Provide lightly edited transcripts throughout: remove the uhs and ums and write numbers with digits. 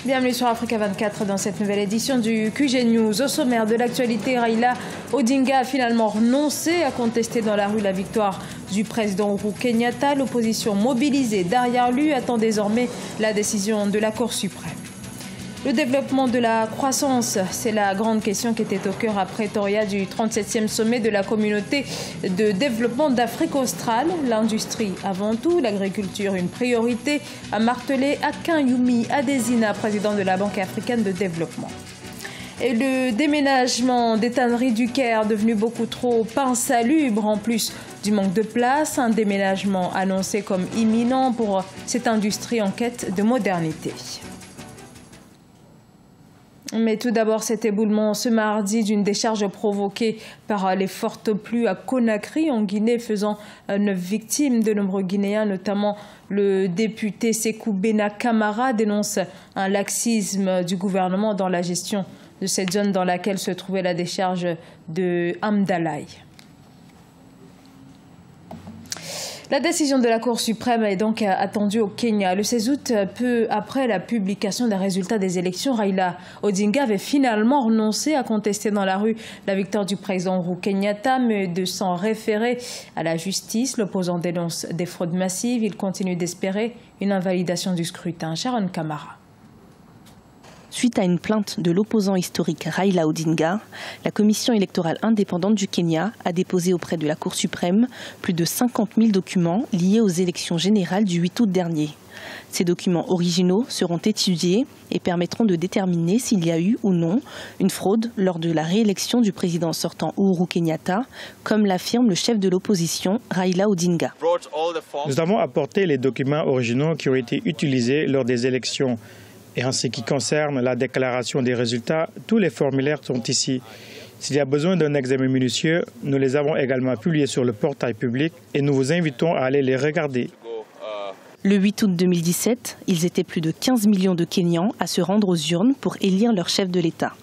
Bienvenue sur Africa 24 dans cette nouvelle édition du QG News. Au sommaire de l'actualité, Raila Odinga a finalement renoncé à contester dans la rue la victoire du président Uhuru Kenyatta. L'opposition mobilisée derrière lui attend désormais la décision de la Cour suprême. Le développement de la croissance, c'est la grande question qui était au cœur à Pretoria du 37e sommet de la communauté de développement d'Afrique australe. L'industrie avant tout, l'agriculture une priorité, a martelé Akinwumi Adesina, président de la Banque africaine de développement. Et le déménagement des tanneries du Caire, devenu beaucoup trop insalubre en plus du manque de place, un déménagement annoncé comme imminent pour cette industrie en quête de modernité. Mais tout d'abord, cet éboulement ce mardi d'une décharge provoquée par les fortes pluies à Conakry en Guinée, faisant 9 victimes. De nombreux Guinéens, notamment le député Sékou Bena Camara, dénoncent un laxisme du gouvernement dans la gestion de cette zone dans laquelle se trouvait la décharge de Hamdalaye. La décision de la Cour suprême est donc attendue au Kenya. Le 16 août, peu après la publication des résultats des élections, Raila Odinga avait finalement renoncé à contester dans la rue la victoire du président Uhuru Kenyatta, mais de s'en référer à la justice. L'opposant dénonce des fraudes massives. Il continue d'espérer une invalidation du scrutin. Sharon Kamara. Suite à une plainte de l'opposant historique Raila Odinga, la commission électorale indépendante du Kenya a déposé auprès de la Cour suprême plus de 50 000 documents liés aux élections générales du 8 août dernier. Ces documents originaux seront étudiés et permettront de déterminer s'il y a eu ou non une fraude lors de la réélection du président sortant Uhuru Kenyatta, comme l'affirme le chef de l'opposition Raila Odinga. Nous avons apporté les documents originaux qui ont été utilisés lors des élections. Et en ce qui concerne la déclaration des résultats, tous les formulaires sont ici. S'il y a besoin d'un examen minutieux, nous les avons également publiés sur le portail public et nous vous invitons à aller les regarder. Le 8 août 2017, ils étaient plus de 15 millions de Kenyans à se rendre aux urnes pour élire leur chef de l'État.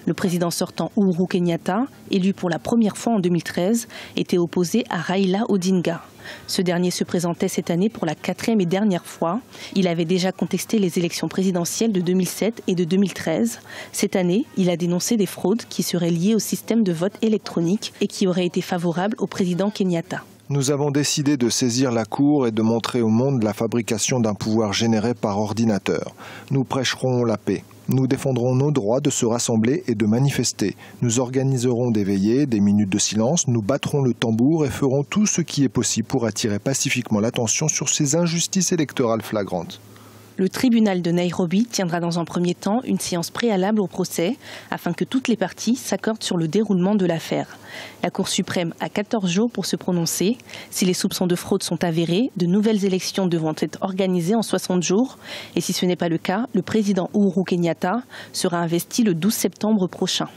Le président sortant Uhuru Kenyatta, élu pour la première fois en 2013, était opposé à Raila Odinga. Ce dernier se présentait cette année pour la 4e et dernière fois. Il avait déjà contesté les élections présidentielles de 2007 et de 2013. Cette année, il a dénoncé des fraudes qui seraient liées au système de vote électronique et qui auraient été favorables au président Kenyatta. Nous avons décidé de saisir la Cour et de montrer au monde la fabrication d'un pouvoir généré par ordinateur. Nous prêcherons la paix. Nous défendrons nos droits de se rassembler et de manifester. Nous organiserons des veillées, des minutes de silence, nous battrons le tambour et ferons tout ce qui est possible pour attirer pacifiquement l'attention sur ces injustices électorales flagrantes. Le tribunal de Nairobi tiendra dans un premier temps une séance préalable au procès afin que toutes les parties s'accordent sur le déroulement de l'affaire. La Cour suprême a 14 jours pour se prononcer. Si les soupçons de fraude sont avérés, de nouvelles élections devront être organisées en 60 jours. Et si ce n'est pas le cas, le président Uhuru Kenyatta sera investi le 12 septembre prochain.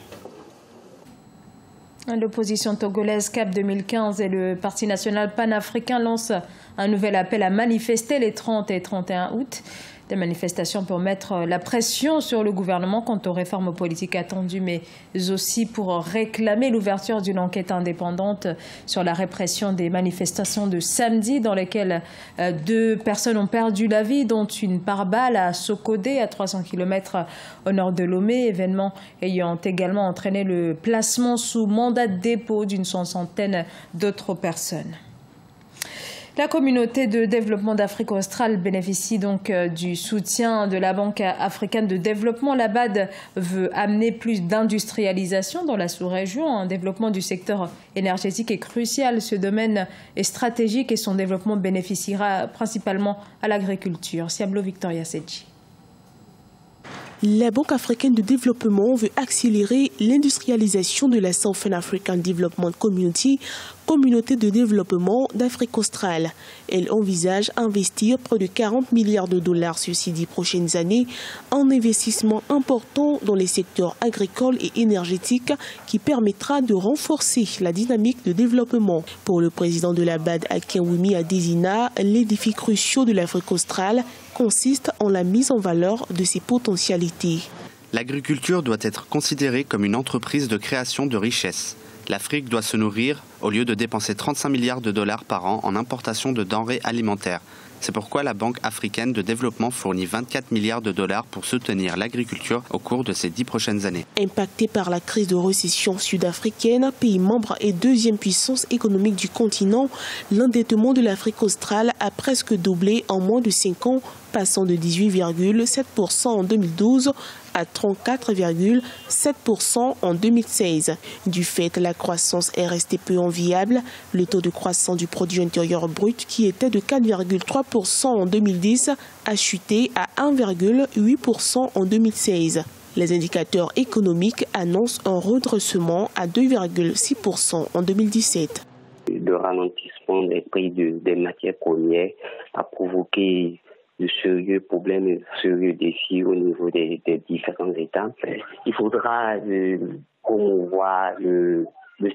L'opposition togolaise CAP 2015 et le Parti national panafricain lancent un nouvel appel à manifester les 30 et 31 août. Des manifestations pour mettre la pression sur le gouvernement quant aux réformes politiques attendues, mais aussi pour réclamer l'ouverture d'une enquête indépendante sur la répression des manifestations de samedi dans lesquelles 2 personnes ont perdu la vie, dont une par balle à Sokodé, à 300 km au nord de Lomé, événement ayant également entraîné le placement sous mandat de dépôt d'une soixantaine d'autres personnes. La communauté de développement d'Afrique australe bénéficie donc du soutien de la Banque africaine de développement. La BAD veut amener plus d'industrialisation dans la sous-région. Un développement du secteur énergétique est crucial. Ce domaine est stratégique et son développement bénéficiera principalement à l'agriculture. Siablo Victoria Sedji. La Banque africaine de développement veut accélérer l'industrialisation de la Southern African Development Community, communauté de développement d'Afrique australe. Elle envisage investir près de 40 milliards de dollars sur ces 10 prochaines années, un investissement important dans les secteurs agricoles et énergétiques qui permettra de renforcer la dynamique de développement. Pour le président de la BAD, Akinwumi Adesina, les défis cruciaux de l'Afrique australe consistent en la mise en valeur de ses potentialités. L'agriculture doit être considérée comme une entreprise de création de richesses. L'Afrique doit se nourrir au lieu de dépenser 35 milliards de dollars par an en importation de denrées alimentaires. C'est pourquoi la Banque africaine de développement fournit 24 milliards de dollars pour soutenir l'agriculture au cours de ces 10 prochaines années. Impacté par la crise de récession sud-africaine, pays membre et deuxième puissance économique du continent, l'endettement de l'Afrique australe a presque doublé en moins de 5 ans, passant de 18,7% en 2012 à 34,7% en 2016. Du fait, la croissance est restée peu enviable. Le taux de croissance du produit intérieur brut, qui était de 4,3% en 2010, a chuté à 1,8% en 2016. Les indicateurs économiques annoncent un redressement à 2,6% en 2017. Le ralentissement des prix des matières premières a provoqué de sérieux problèmes et de sérieux défis au niveau des différents États. Il faudra promouvoir le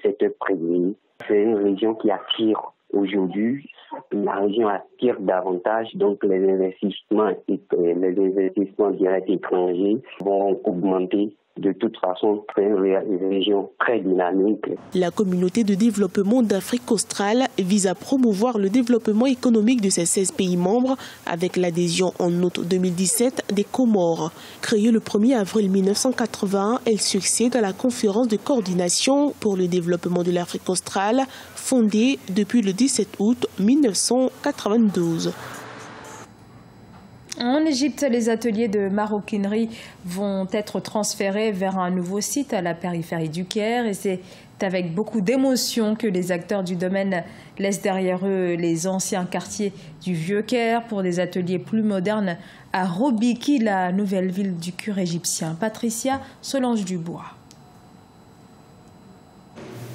secteur privé. C'est une région qui attire aujourd'hui. La région attire davantage, donc les investissements directs étrangers vont augmenter. De toute façon, c'est une région très dynamique. La communauté de développement d'Afrique australe vise à promouvoir le développement économique de ses 16 pays membres avec l'adhésion en août 2017 des Comores. Créée le 1er avril 1981, elle succède à la conférence de coordination pour le développement de l'Afrique australe, fondée depuis le 17 août 1992. En Égypte, les ateliers de maroquinerie vont être transférés vers un nouveau site à la périphérie du Caire. Et c'est avec beaucoup d'émotion que les acteurs du domaine laissent derrière eux les anciens quartiers du Vieux Caire pour des ateliers plus modernes à Robiki, la nouvelle ville du Caire égyptien. Patricia Solange-Dubois.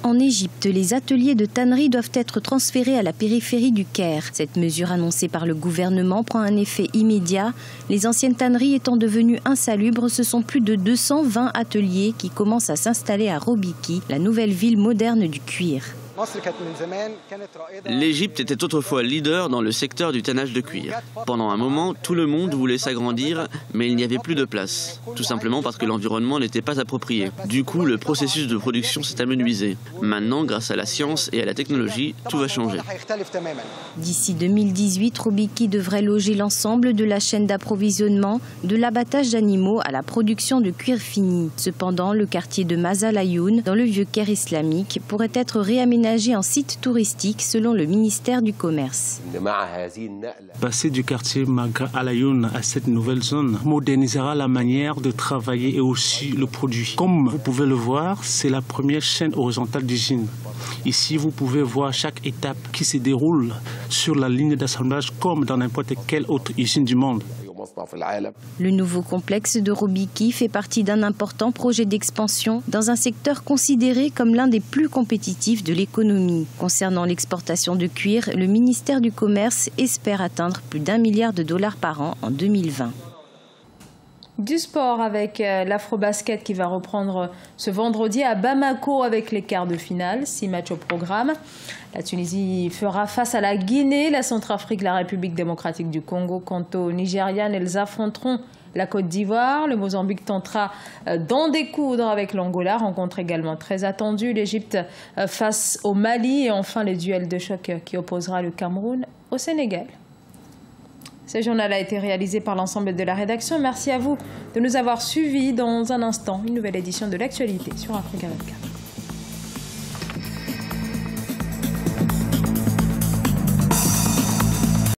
En Égypte, les ateliers de tannerie doivent être transférés à la périphérie du Caire. Cette mesure annoncée par le gouvernement prend un effet immédiat. Les anciennes tanneries étant devenues insalubres, ce sont plus de 220 ateliers qui commencent à s'installer à Robiki, la nouvelle ville moderne du cuir. L'Égypte était autrefois leader dans le secteur du tannage de cuir. Pendant un moment, tout le monde voulait s'agrandir, mais il n'y avait plus de place. Tout simplement parce que l'environnement n'était pas approprié. Du coup, le processus de production s'est amenuisé. Maintenant, grâce à la science et à la technologie, tout va changer. D'ici 2018, Robiki devrait loger l'ensemble de la chaîne d'approvisionnement, de l'abattage d'animaux à la production de cuir fini. Cependant, le quartier de Mazal-Ayoun, dans le vieux Caire islamique, pourrait être réaménagé en site touristique selon le ministère du Commerce. Passer du quartier Mazal-Ayoun à cette nouvelle zone modernisera la manière de travailler et aussi le produit. Comme vous pouvez le voir, c'est la première chaîne horizontale d'usine. Ici, vous pouvez voir chaque étape qui se déroule sur la ligne d'assemblage comme dans n'importe quelle autre usine du monde. Le nouveau complexe de Robiki fait partie d'un important projet d'expansion dans un secteur considéré comme l'un des plus compétitifs de l'économie. Concernant l'exportation de cuir, le ministère du Commerce espère atteindre plus d'1 milliard de dollars par an en 2020. Du sport avec l'Afrobasket qui va reprendre ce vendredi à Bamako avec les quarts de finale. 6 matchs au programme. La Tunisie fera face à la Guinée, la Centrafrique, la République démocratique du Congo. Quant aux Nigérianes, elles affronteront la Côte d'Ivoire. Le Mozambique tentera d'en découdre avec l'Angola. Rencontre également très attendue. L'Égypte face au Mali. Et enfin, le duel de choc qui opposera le Cameroun au Sénégal. Ce journal a été réalisé par l'ensemble de la rédaction. Merci à vous de nous avoir suivis. Dans un instant, une nouvelle édition de l'actualité sur Africa 24.